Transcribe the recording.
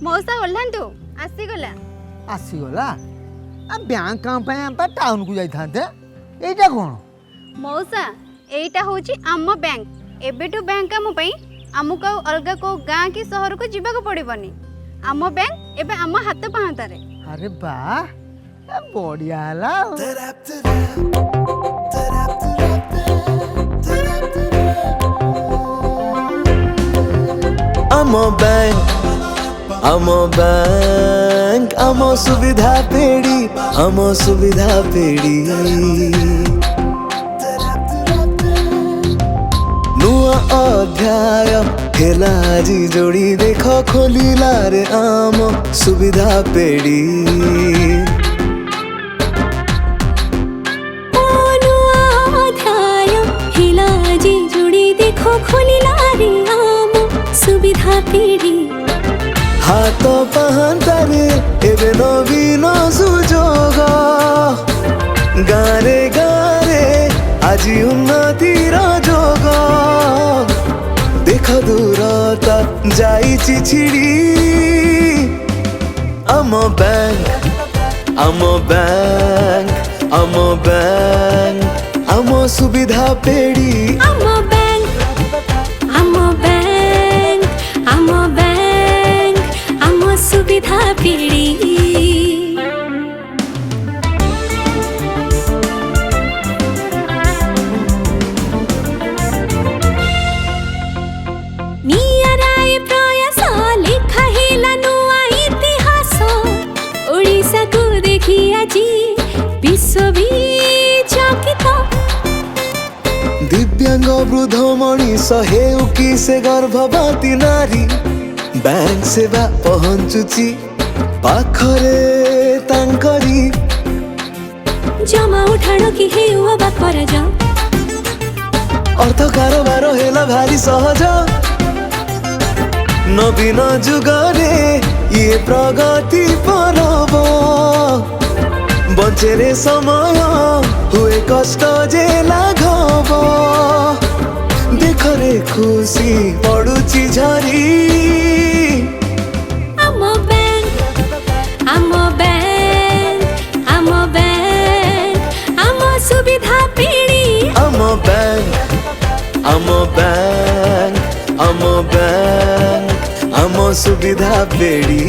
मौसा ओल्हांतु आसीगला आसीगला बैंक काम पे टाउन को जाइथांते एटा कोन मौसा एटा होची आम बैंक एबेटू बैंक काम पई आमुक अलगा को गाँ की शहर को जीवा को पड़बनी आम बैंक एबे आम हाथ पाहांतारे। अरे वाह बढ़िया हला आम सुविधा पेड़ी नुआ अध्याय हेला जी जोड़ी देख खोलिला रे आम सुविधा पेड़ी सुविधा पेड़ी हाथ पाहांतारे एबे नवीन सुजोग गारे गारे आज उन्नतिर जोग देख दूरता जाइछि छिड़ी आम बैंक आम सुविधा पेड़ी सुविधा पेड़ी नियराय प्रयास लेखा हेला नुआ इतिहास ओडिसा को देखी आजी विश्व भी चकित दिव्यांग वृद्ध मनीष हेउ कि से गर्भवती नारी बैंक सेवा पहुंचुची पाखरे तांकरी जमा उठाण कि हेउ बापर जा अर्थ कारोबार हेला भारी सहज नवीन जुगरे ये प्रगति परब बंचेरे समय हुए कष्ट जे लाघब देखरे खुशी पड़ुची झरी सुविधा पेड़ी आम सुविधा पेड़ी।